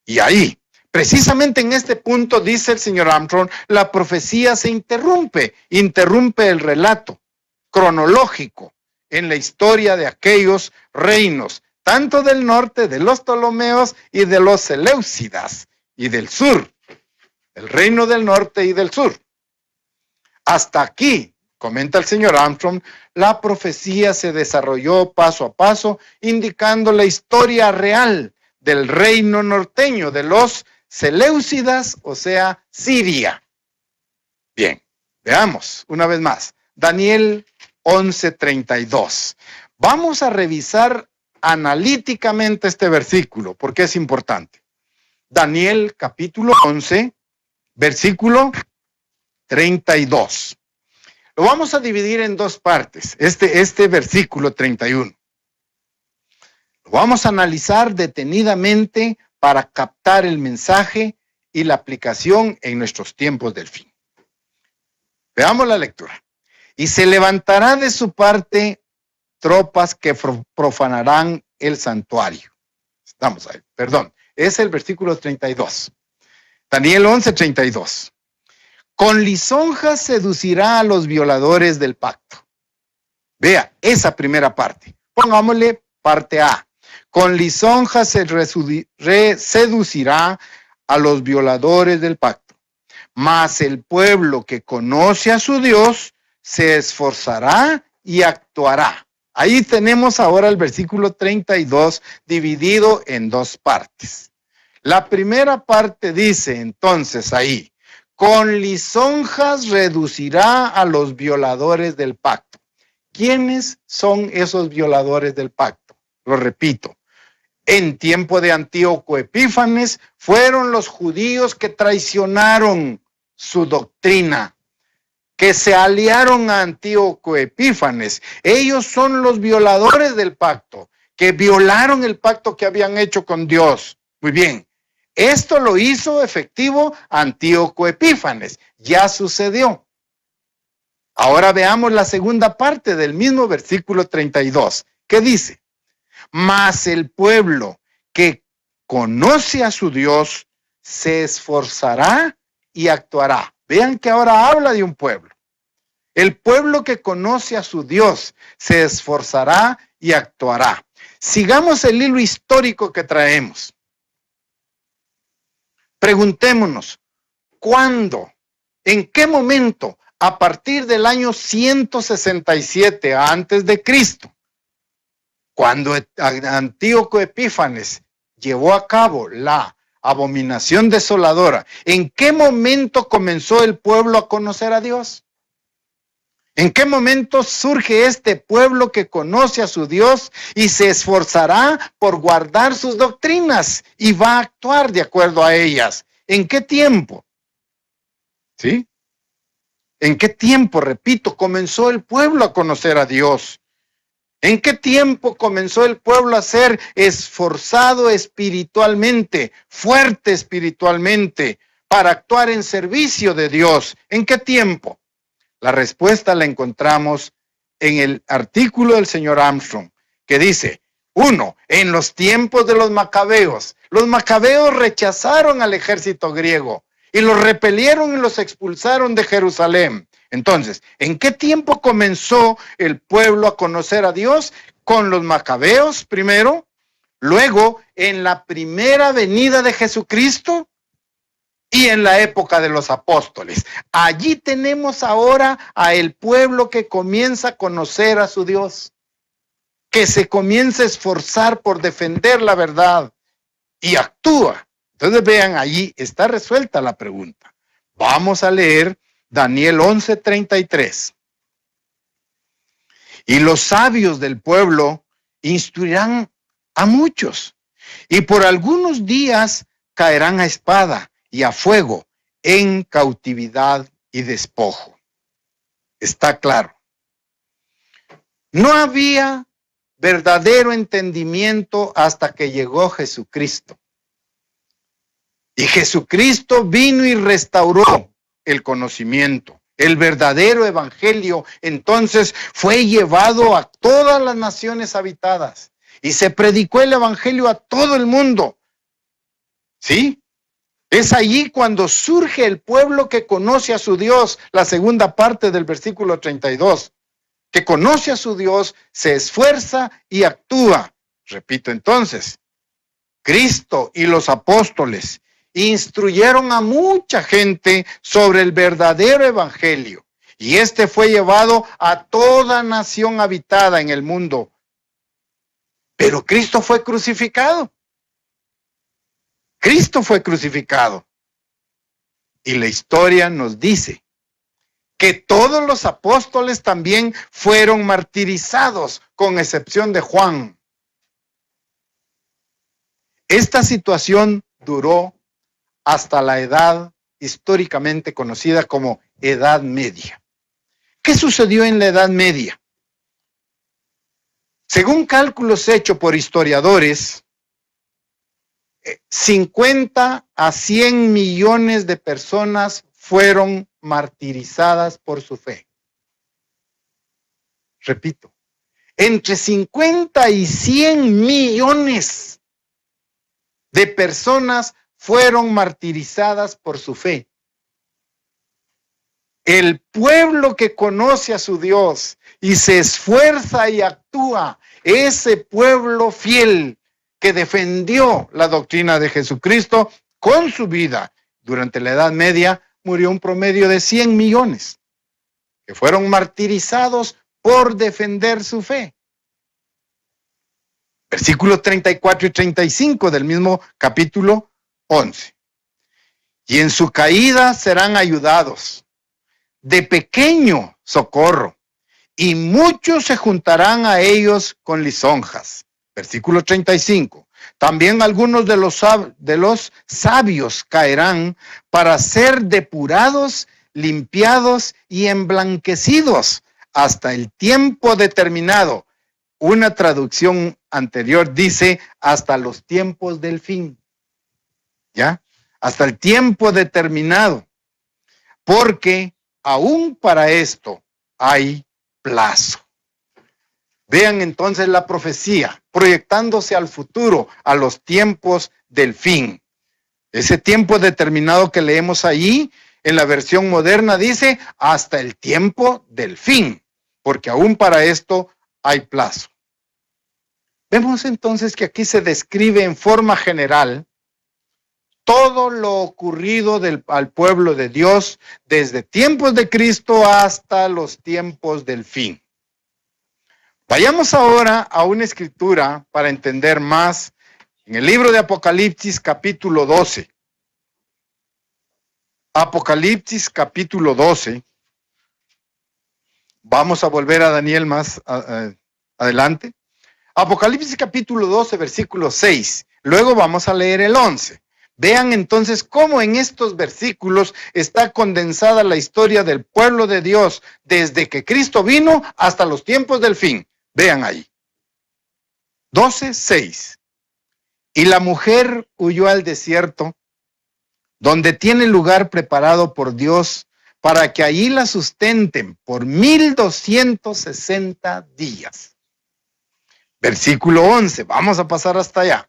Y ahí, precisamente en este punto, dice el señor Armstrong, la profecía se interrumpe el relato cronológico en la historia de aquellos reinos, tanto del norte de los Ptolomeos y de los Seleucidas, y del sur, el reino del norte y del sur. Hasta aquí, comenta el señor Armstrong, la profecía se desarrolló paso a paso, indicando la historia real del reino norteño de los Seleucidas, o sea, Siria. Bien, veamos una vez más. Daniel 11:32. Vamos a revisar analíticamente este versículo, porque es importante. Daniel capítulo 11, versículo 32. Lo vamos a dividir en 2 partes, este versículo 31. Lo vamos a analizar detenidamente para captar el mensaje y la aplicación en nuestros tiempos del fin. Veamos la lectura. Y se levantará de su parte tropas que profanarán el santuario. Estamos ahí, perdón. Es el versículo 32. Daniel 11:32. Con lisonjas seducirá a los violadores del pacto. Vea, esa primera parte. Pongámosle parte A. Con lisonjas se seducirá a los violadores del pacto. Mas el pueblo que conoce a su Dios se esforzará y actuará. Ahí tenemos ahora el versículo 32 dividido en 2 partes. La primera parte dice entonces ahí: con lisonjas reducirá a los violadores del pacto. ¿Quiénes son esos violadores del pacto? Lo repito. En tiempo de Antíoco Epífanes fueron los judíos que traicionaron su doctrina, que se aliaron a Antíoco Epífanes. Ellos son los violadores del pacto, que violaron el pacto que habían hecho con Dios. Muy bien, esto lo hizo efectivo Antíoco Epífanes. Ya sucedió. Ahora veamos la segunda parte del mismo versículo 32. ¿Qué dice? Mas el pueblo que conoce a su Dios se esforzará y actuará. Vean que ahora habla de un pueblo. El pueblo que conoce a su Dios se esforzará y actuará. Sigamos el hilo histórico que traemos. Preguntémonos, ¿cuándo? ¿En qué momento? A partir del año 167 antes de Cristo, cuando Antíoco Epífanes llevó a cabo la abominación desoladora, ¿en qué momento comenzó el pueblo a conocer a Dios? ¿En qué momento surge este pueblo que conoce a su Dios y se esforzará por guardar sus doctrinas y va a actuar de acuerdo a ellas? ¿En qué tiempo? ¿Sí? ¿En qué tiempo, repito, comenzó el pueblo a conocer a Dios? ¿En qué tiempo comenzó el pueblo a ser esforzado espiritualmente, fuerte espiritualmente, para actuar en servicio de Dios? ¿En qué tiempo? La respuesta la encontramos en el artículo del señor Armstrong, que dice, 1. En los tiempos de los macabeos. Los macabeos rechazaron al ejército griego y los repelieron y los expulsaron de Jerusalén. Entonces, ¿en qué tiempo comenzó el pueblo a conocer a Dios? Con los macabeos primero, luego en la primera venida de Jesucristo y en la época de los apóstoles. Allí tenemos ahora a el pueblo que comienza a conocer a su Dios, que se comienza a esforzar por defender la verdad y actúa. Entonces vean, allí está resuelta la pregunta. Vamos a leer Daniel 11:33. Y los sabios del pueblo instruirán a muchos, y por algunos días caerán a espada y a fuego en cautividad y despojo. Está claro. No había verdadero entendimiento hasta que llegó Jesucristo. Y Jesucristo vino y restauró el conocimiento. El verdadero evangelio entonces fue llevado a todas las naciones habitadas y se predicó el evangelio a todo el mundo. ¿Sí? Es allí cuando surge el pueblo que conoce a su Dios, la segunda parte del versículo 32, que conoce a su Dios, se esfuerza y actúa. Repito entonces, Cristo y los apóstoles instruyeron a mucha gente sobre el verdadero evangelio, y este fue llevado a toda nación habitada en el mundo. Pero Cristo fue crucificado. Cristo fue crucificado. Y la historia nos dice que todos los apóstoles también fueron martirizados, con excepción de Juan. Esta situación duró hasta la edad históricamente conocida como Edad Media. ¿Qué sucedió en la Edad Media? Según cálculos hechos por historiadores, 50 a 100 millones de personas fueron martirizadas por su fe. Repito, entre 50 y 100 millones de personas fueron martirizadas por su fe. El pueblo que conoce a su Dios y se esfuerza y actúa, ese pueblo fiel que defendió la doctrina de Jesucristo con su vida durante la Edad Media, murió un promedio de 100 millones que fueron martirizados por defender su fe. Versículos 34 y 35 del mismo capítulo 11. Y en su caída serán ayudados, de pequeño socorro, y muchos se juntarán a ellos con lisonjas. Versículo 35. También algunos de los sabios caerán para ser depurados, limpiados y emblanquecidos hasta el tiempo determinado. Una traducción anterior dice hasta los tiempos del fin. ¿Ya? Hasta el tiempo determinado. Porque aún para esto hay plazo. Vean entonces la profecía, proyectándose al futuro, a los tiempos del fin. Ese tiempo determinado que leemos allí, en la versión moderna dice, hasta el tiempo del fin, porque aún para esto hay plazo. Vemos entonces que aquí se describe en forma general todo lo ocurrido al pueblo de Dios desde tiempos de Cristo hasta los tiempos del fin. Vayamos ahora a una escritura para entender más en el libro de Apocalipsis capítulo 12. Apocalipsis capítulo 12. Vamos a volver a Daniel más adelante. Apocalipsis capítulo 12, versículo 6. Luego vamos a leer el 11. Vean entonces cómo en estos versículos está condensada la historia del pueblo de Dios desde que Cristo vino hasta los tiempos del fin. Vean ahí. 12, 6. Y la mujer huyó al desierto, donde tiene lugar preparado por Dios para que allí la sustenten por 1260 días. Versículo 11, vamos a pasar hasta allá.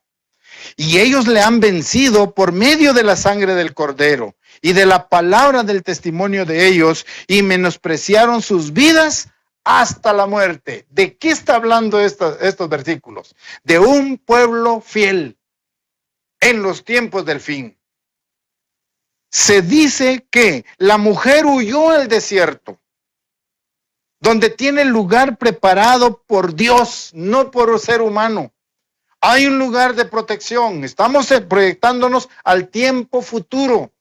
Y ellos le han vencido por medio de la sangre del Cordero y de la palabra del testimonio de ellos, y menospreciaron sus vidas hasta la muerte. ¿De qué está hablando estos versículos? De un pueblo fiel en los tiempos del fin. Se dice que la mujer huyó al desierto, donde tiene lugar preparado por Dios, no por ser humano. Hay un lugar de protección. Estamos proyectándonos al tiempo futuro.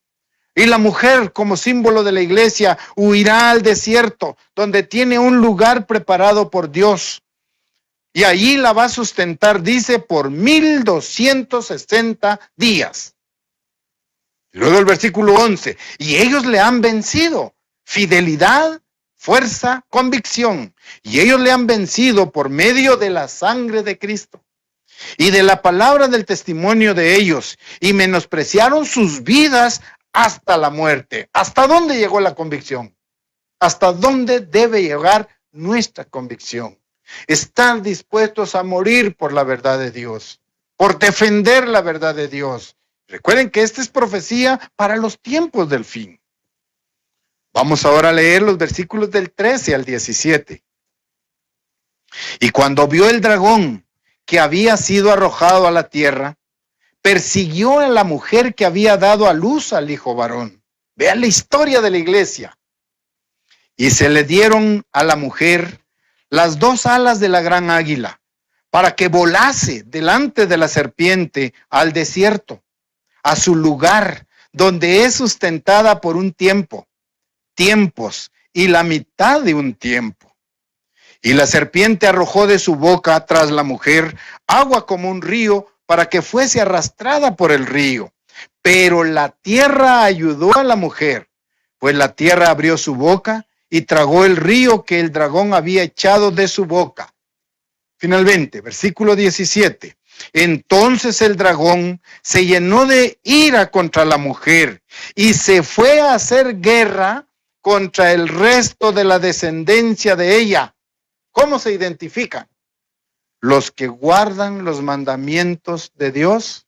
Y la mujer, como símbolo de la iglesia, huirá al desierto, donde tiene un lugar preparado por Dios. Y allí la va a sustentar, dice, por 1260 días. Luego el versículo 11, y ellos le han vencido. Fidelidad, fuerza, convicción. Y ellos le han vencido por medio de la sangre de Cristo y de la palabra del testimonio de ellos, y menospreciaron sus vidas hasta la muerte. ¿Hasta dónde llegó la convicción? ¿Hasta dónde debe llegar nuestra convicción? Estar dispuestos a morir por la verdad de Dios, por defender la verdad de Dios. Recuerden que esta es profecía para los tiempos del fin. Vamos ahora a leer los versículos del 13 al 17. Y cuando vio el dragón que había sido arrojado a la tierra, persiguió a la mujer que había dado a luz al hijo varón. Vean la historia de la iglesia. Y se le dieron a la mujer las dos alas de la gran águila, para que volase delante de la serpiente al desierto, a su lugar, donde es sustentada por un tiempo, tiempos y la mitad de un tiempo. Y la serpiente arrojó de su boca tras la mujer agua como un río, para que fuese arrastrada por el río. Pero la tierra ayudó a la mujer, pues la tierra abrió su boca y tragó el río que el dragón había echado de su boca. Finalmente, versículo 17. Entonces el dragón se llenó de ira contra la mujer y se fue a hacer guerra contra el resto de la descendencia de ella. ¿Cómo se identifican? Los que guardan los mandamientos de Dios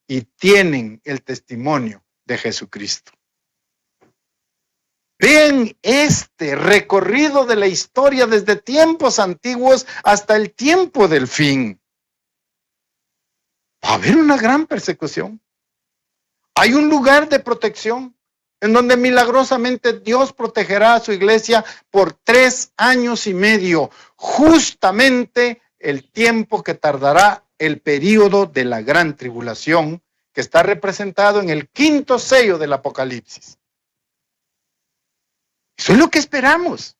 y tienen el testimonio de Jesucristo. Vean este recorrido de la historia desde tiempos antiguos hasta el tiempo del fin. Va a haber una gran persecución. Hay un lugar de protección en donde milagrosamente Dios protegerá a su iglesia por 3 años y medio, justamente el tiempo que tardará el período de la gran tribulación, que está representado en el 5º sello del Apocalipsis. Eso es lo que esperamos.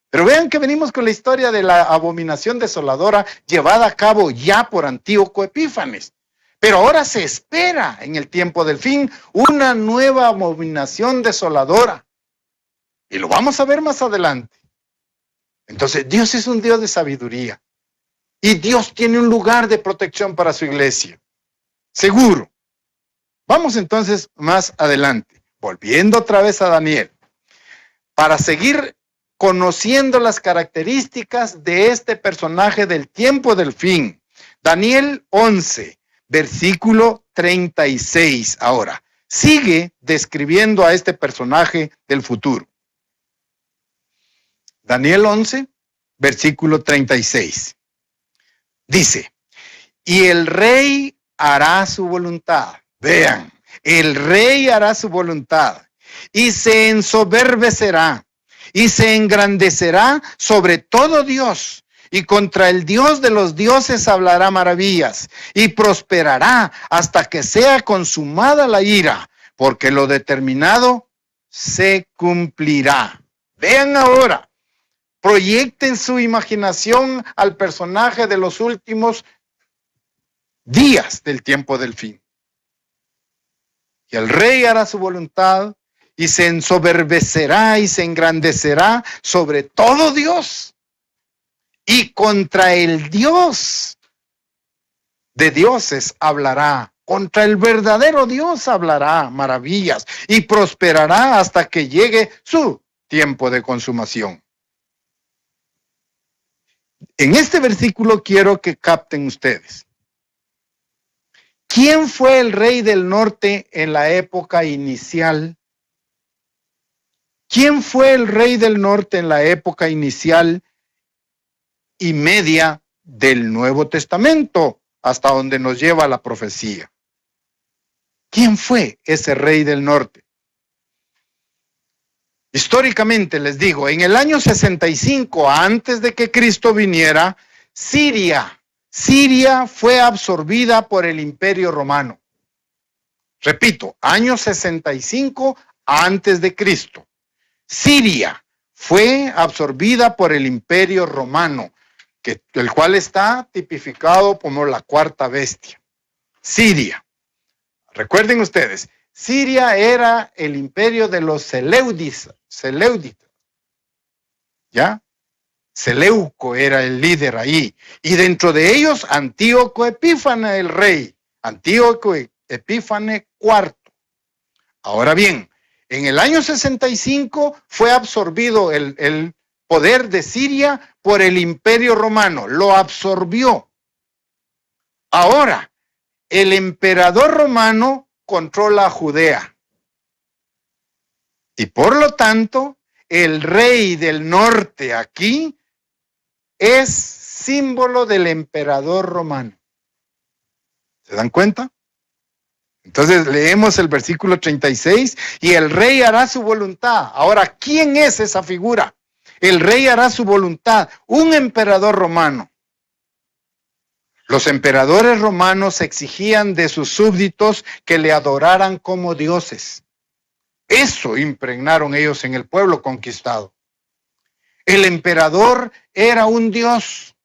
Pero vean que venimos con la historia de la abominación desoladora llevada a cabo ya por Antíoco Epífanes. Pero ahora se espera en el tiempo del fin una nueva abominación desoladora. Y lo vamos a ver más adelante. Entonces, Dios es un Dios de sabiduría. Y Dios tiene un lugar de protección para su iglesia. Seguro. Vamos entonces más adelante. Volviendo otra vez a Daniel. Para seguir conociendo las características de este personaje del tiempo del fin. Daniel 11, versículo 36 ahora. Sigue describiendo a este personaje del futuro. Daniel 11, versículo 36. Dice, y el rey hará su voluntad. Vean, El rey hará su voluntad y se ensoberbecerá y se engrandecerá sobre todo Dios, y contra el Dios de los dioses hablará maravillas, y prosperará hasta que sea consumada la ira, porque lo determinado se cumplirá. Vean ahora, proyecten su imaginación al personaje de los últimos días del tiempo del fin. Y el rey hará su voluntad y se ensoberbecerá y se engrandecerá sobre todo Dios. Y contra el Dios de dioses hablará, contra el verdadero Dios hablará maravillas y prosperará hasta que llegue su tiempo de consumación. En este versículo quiero que capten ustedes. ¿Quién fue el rey del norte en la época inicial? ¿Quién fue el rey del norte en la época inicial y media del Nuevo Testamento, hasta donde nos lleva la profecía? ¿Quién fue ese rey del norte? Históricamente les digo, en el año 65, antes de que Cristo viniera, Siria fue absorbida por el Imperio Romano. Repito, año 65 antes de Cristo. Siria fue absorbida por el Imperio Romano, el cual está tipificado como la cuarta bestia. Siria. Recuerden ustedes, Siria era el imperio de los Seleucidas. ¿Ya? Seleuco era el líder ahí. Y dentro de ellos, Antíoco Epífanes, el rey. Antíoco Epífanes IV. Ahora bien, en el año 65 fue absorbido el poder de Siria por el Imperio Romano. Lo absorbió. Ahora, el emperador romano controla Judea. Y por lo tanto, el rey del norte aquí es símbolo del emperador romano. ¿Se dan cuenta? Entonces leemos el versículo 36, y el rey hará su voluntad. Ahora, ¿quién es esa figura? El rey hará su voluntad, un emperador romano. Los emperadores romanos exigían de sus súbditos que le adoraran como dioses. Eso impregnaron ellos en el pueblo conquistado. El emperador era un dios.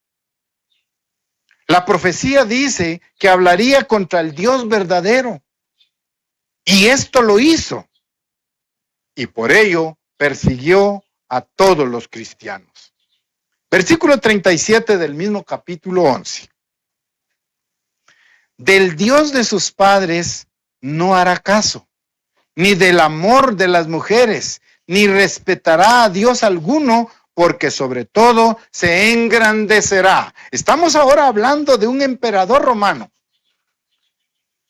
La profecía dice que hablaría contra el Dios verdadero. Y esto lo hizo. Y por ello persiguió a todos los cristianos. Versículo 37 del mismo capítulo 11. Del Dios de sus padres no hará caso, ni del amor de las mujeres, ni respetará a Dios alguno, porque sobre todo se engrandecerá. Estamos ahora hablando de un emperador romano.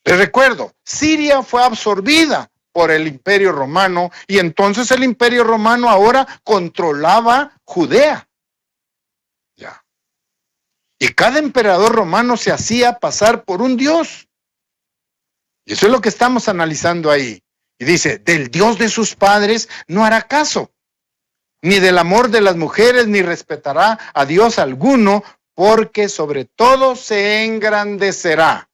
Les recuerdo, Siria fue absorbida por el Imperio Romano, y entonces el Imperio Romano ahora controlaba Judea. Ya. Y cada emperador romano se hacía pasar por un dios. Y eso es lo que estamos analizando ahí. Y dice, del Dios de sus padres no hará caso, ni del amor de las mujeres, ni respetará a Dios alguno, porque sobre todo se engrandecerá.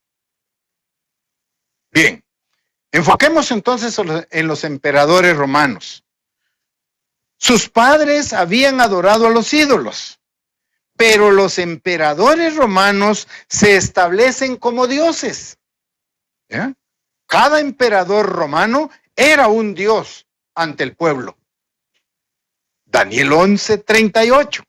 Bien, enfoquemos entonces en los emperadores romanos. Sus padres habían adorado a los ídolos, pero los emperadores romanos se establecen como dioses. ¿Ya? Cada emperador romano era un dios ante el pueblo. Daniel 11:38.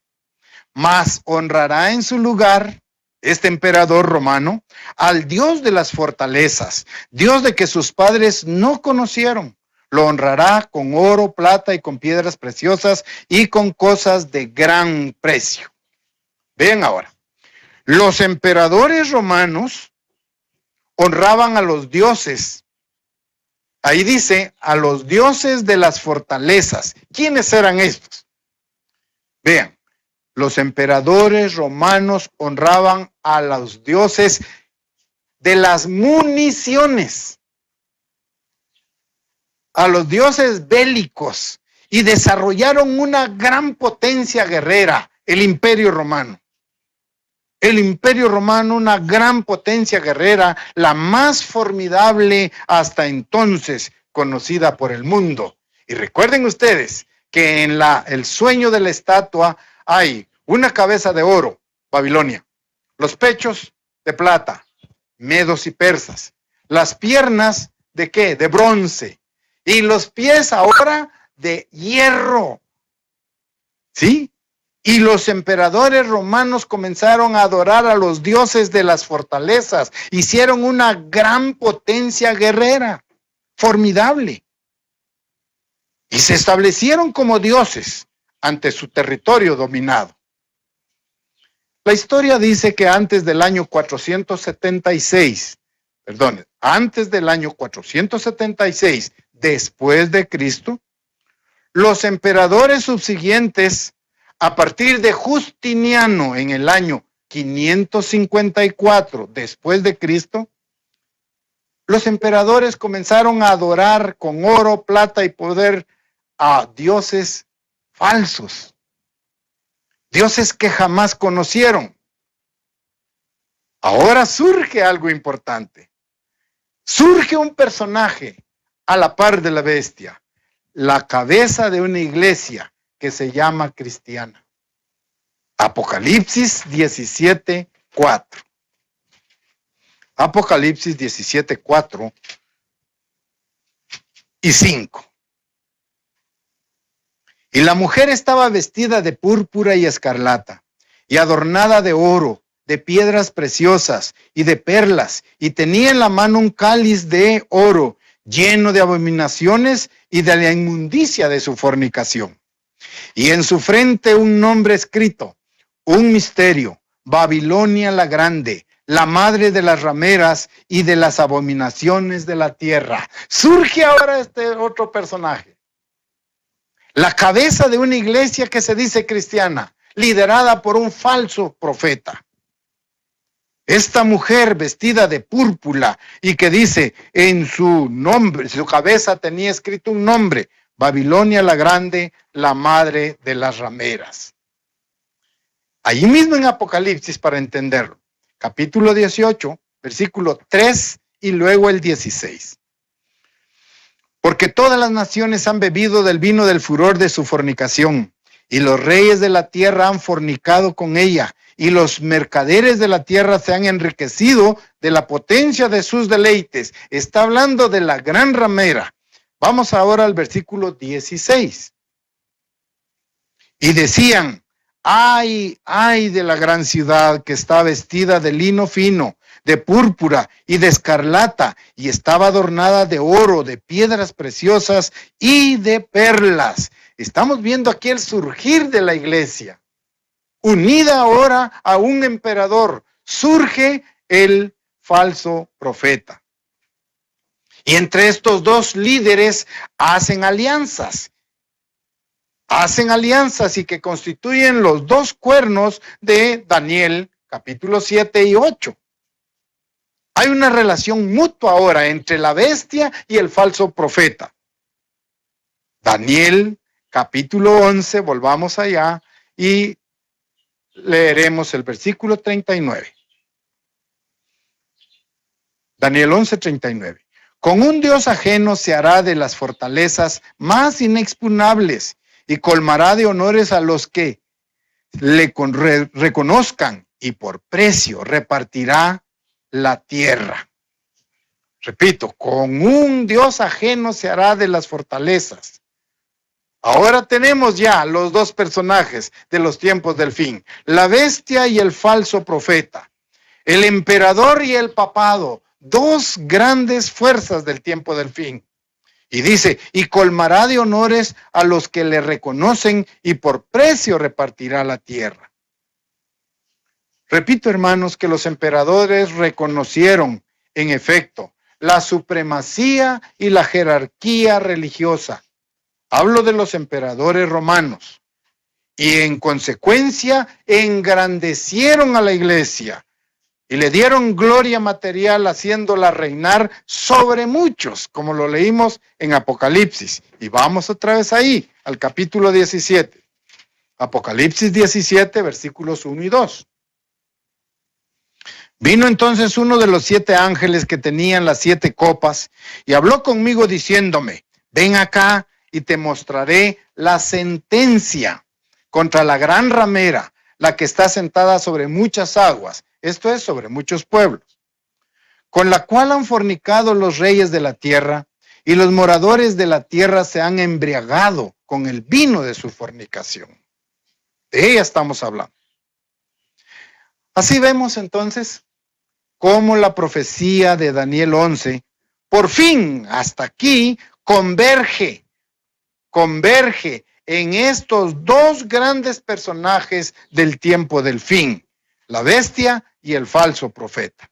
Mas honrará en su lugar este emperador romano al Dios de las fortalezas, Dios de que sus padres no conocieron. Lo honrará con oro, plata y con piedras preciosas y con cosas de gran precio. Vean ahora, los emperadores romanos honraban a los dioses. Ahí dice, a los dioses de las fortalezas. ¿Quiénes eran estos? Vean, los emperadores romanos honraban a los dioses de las municiones. a los dioses bélicos y desarrollaron una gran potencia guerrera, el Imperio Romano. El Imperio Romano, una gran potencia guerrera, la más formidable hasta entonces conocida por el mundo. Y recuerden ustedes que en el sueño de la estatua hay una cabeza de oro, Babilonia, los pechos de plata, medos y persas, las piernas ¿de qué? De bronce, y los pies ahora de hierro. ¿Sí? Y los emperadores romanos comenzaron a adorar a los dioses de las fortalezas. Hicieron una gran potencia guerrera, formidable. Y se establecieron como dioses ante su territorio dominado. La historia dice que antes del año 476, después de Cristo, los emperadores subsiguientes, a partir de Justiniano en el año 554 después de Cristo, los emperadores comenzaron a adorar con oro, plata y poder a dioses falsos, dioses que jamás conocieron. Ahora surge algo importante. Surge un personaje a la par de la bestia, la cabeza de una iglesia que se llama cristiana. Apocalipsis 17:4. Apocalipsis 17:4 y 5. Y la mujer estaba vestida de púrpura y escarlata, y adornada de oro, de piedras preciosas y de perlas, y tenía en la mano un cáliz de oro, lleno de abominaciones y de la inmundicia de su fornicación. Y en su frente un nombre escrito, un misterio, Babilonia la Grande, la madre de las rameras y de las abominaciones de la tierra. Surge ahora este otro personaje, la cabeza de una iglesia que se dice cristiana, liderada por un falso profeta. Esta mujer vestida de púrpura y que dice en su nombre, su cabeza tenía escrito un nombre, Babilonia la Grande, la madre de las rameras. Allí mismo en Apocalipsis, para entenderlo, capítulo 18, versículo 3 y luego el 16. Porque todas las naciones han bebido del vino del furor de su fornicación, y los reyes de la tierra han fornicado con ella, y los mercaderes de la tierra se han enriquecido de la potencia de sus deleites. Está hablando de la gran ramera. Vamos ahora al versículo 16. Y decían, ay, ay de la gran ciudad que está vestida de lino fino, de púrpura y de escarlata, y estaba adornada de oro, de piedras preciosas y de perlas. Estamos viendo aquí el surgir de la iglesia. Unida ahora a un emperador, surge el falso profeta. Y entre estos dos líderes hacen alianzas y que constituyen los dos cuernos de Daniel, capítulo 7 y 8. Hay una relación mutua ahora entre la bestia y el falso profeta. Daniel, capítulo 11, volvamos allá y leeremos el versículo 39. Daniel 11:39. Con un Dios ajeno se hará de las fortalezas más inexpugnables y colmará de honores a los que le reconozcan, y por precio repartirá la tierra. Repito, con un Dios ajeno se hará de las fortalezas. Ahora tenemos ya los dos personajes de los tiempos del fin, la bestia y el falso profeta, el emperador y el papado, dos grandes fuerzas del tiempo del fin. Y dice, y colmará de honores a los que le reconocen y por precio repartirá la tierra. Repito, hermanos, que los emperadores reconocieron, en efecto, la supremacía y la jerarquía religiosa. Hablo de los emperadores romanos. Y en consecuencia, engrandecieron a la iglesia. y le dieron gloria material haciéndola reinar sobre muchos, como lo leímos en Apocalipsis. Y vamos otra vez ahí, al capítulo 17. Apocalipsis 17, versículos 1 y 2. Vino entonces uno de los 7 ángeles que tenían las 7 copas y habló conmigo diciéndome, ven acá y te mostraré la sentencia contra la gran ramera, la que está sentada sobre muchas aguas, esto es, sobre muchos pueblos, con la cual han fornicado los reyes de la tierra, y los moradores de la tierra se han embriagado con el vino de su fornicación. De ella estamos hablando. Así vemos entonces cómo la profecía de Daniel 11, por fin, hasta aquí, converge en estos 2 grandes personajes del tiempo del fin, la bestia y el falso profeta.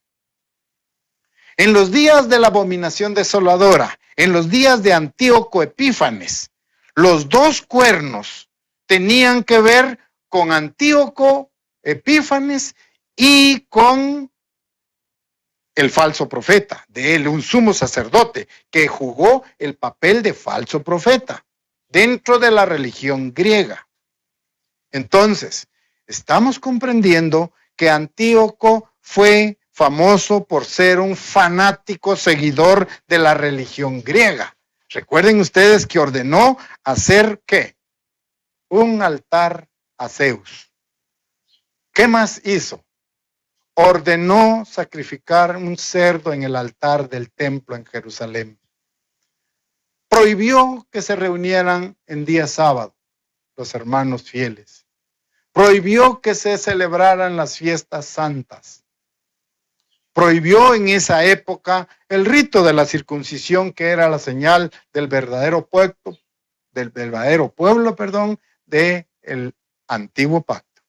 En los días de la abominación desoladora, en los días de Antíoco Epífanes, los 2 cuernos tenían que ver con Antíoco Epífanes y con el falso profeta, de él un sumo sacerdote que jugó el papel de falso profeta dentro de la religión griega. Entonces, estamos comprendiendo que Antíoco fue famoso por ser un fanático seguidor de la religión griega. Recuerden ustedes que ordenó hacer ¿qué? Un altar a Zeus. ¿Qué más hizo? Ordenó sacrificar un cerdo en el altar del templo en Jerusalén. Prohibió que se reunieran en día sábado los hermanos fieles. Prohibió que se celebraran las fiestas santas. Prohibió en esa época el rito de la circuncisión, que era la señal del verdadero pueblo, del antiguo pacto.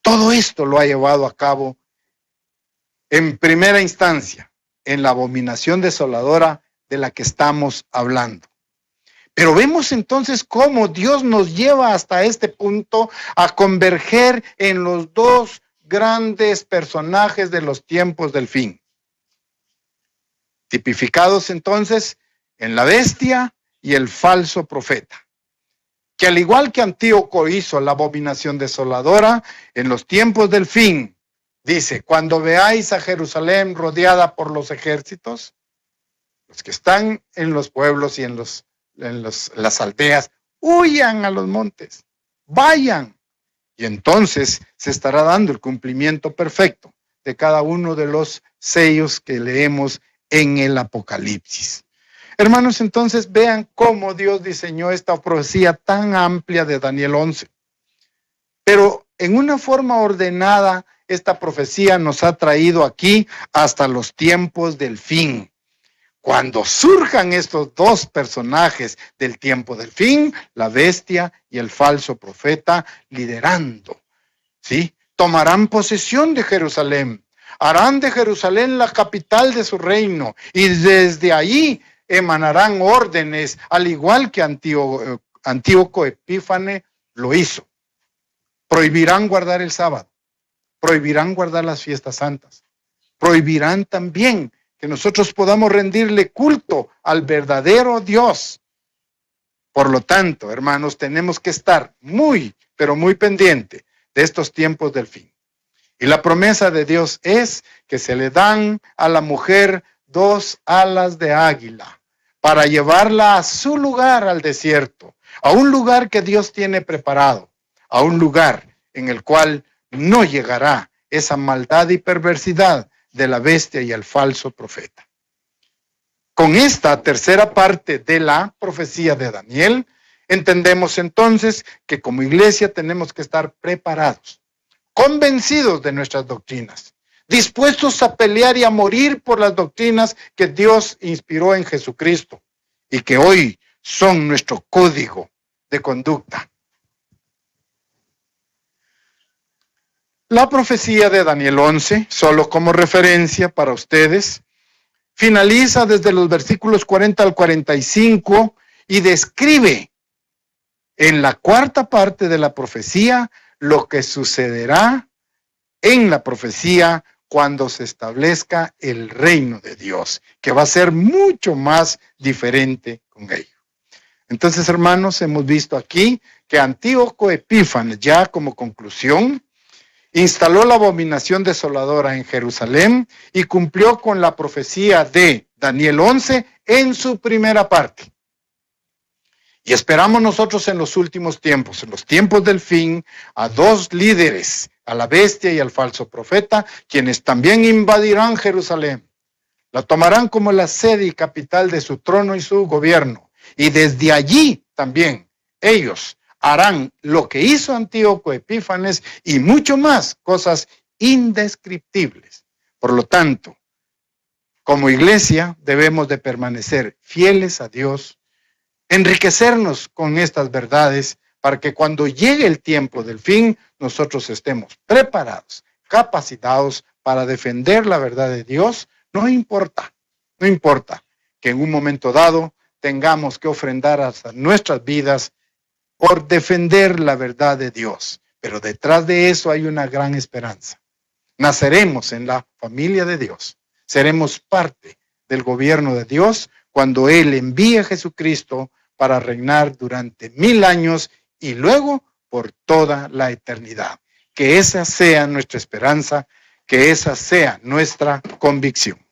Todo esto lo ha llevado a cabo en primera instancia en la abominación desoladora de la que estamos hablando. Pero vemos entonces cómo Dios nos lleva hasta este punto a converger en los 2 grandes personajes de los tiempos del fin. Tipificados entonces en la bestia y el falso profeta, que al igual que Antíoco hizo la abominación desoladora, en los tiempos del fin, dice, cuando veáis a Jerusalén rodeada por los ejércitos, los que están en los pueblos y en las aldeas, huyan a los montes, vayan. Y entonces se estará dando el cumplimiento perfecto de cada uno de los sellos que leemos en el Apocalipsis. Hermanos, entonces vean cómo Dios diseñó esta profecía tan amplia de Daniel 11. Pero en una forma ordenada, esta profecía nos ha traído aquí hasta los tiempos del fin. Cuando surjan estos 2 personajes del tiempo del fin, la bestia y el falso profeta liderando, ¿sí? Tomarán posesión de Jerusalén, harán de Jerusalén la capital de su reino y desde allí emanarán órdenes, al igual que Antíoco Epífanes lo hizo. Prohibirán guardar el sábado, prohibirán guardar las fiestas santas, prohibirán también que nosotros podamos rendirle culto al verdadero Dios. Por lo tanto, hermanos, tenemos que estar muy, pero muy pendiente de estos tiempos del fin. Y la promesa de Dios es que se le dan a la mujer 2 alas de águila para llevarla a su lugar al desierto, a un lugar que Dios tiene preparado, a un lugar en el cual no llegará esa maldad y perversidad de la bestia y el falso profeta. Con esta tercera parte de la profecía de Daniel, entendemos entonces que como iglesia tenemos que estar preparados, convencidos de nuestras doctrinas, dispuestos a pelear y a morir por las doctrinas que Dios inspiró en Jesucristo y que hoy son nuestro código de conducta. La profecía de Daniel 11, solo como referencia para ustedes, finaliza desde los versículos 40 al 45 y describe en la 4ª parte de la profecía lo que sucederá en la profecía cuando se establezca el reino de Dios, que va a ser mucho más diferente con ello. Entonces, hermanos, hemos visto aquí que Antíoco Epífanes, ya como conclusión, instaló la abominación desoladora en Jerusalén y cumplió con la profecía de Daniel 11 en su primera parte. Y esperamos nosotros en los últimos tiempos, en los tiempos del fin, a dos líderes, a la bestia y al falso profeta, quienes también invadirán Jerusalén. La tomarán como la sede y capital de su trono y su gobierno. Y desde allí también ellos harán lo que hizo Antíoco Epífanes y mucho más, cosas indescriptibles. Por lo tanto, como iglesia debemos de permanecer fieles a Dios, enriquecernos con estas verdades para que cuando llegue el tiempo del fin, nosotros estemos preparados, capacitados para defender la verdad de Dios. No importa que en un momento dado tengamos que ofrendar hasta nuestras vidas por defender la verdad de Dios. Pero detrás de eso hay una gran esperanza. Naceremos en la familia de Dios. Seremos parte del gobierno de Dios cuando Él envíe a Jesucristo para reinar durante 1000 años y luego por toda la eternidad. Que esa sea nuestra esperanza, que esa sea nuestra convicción.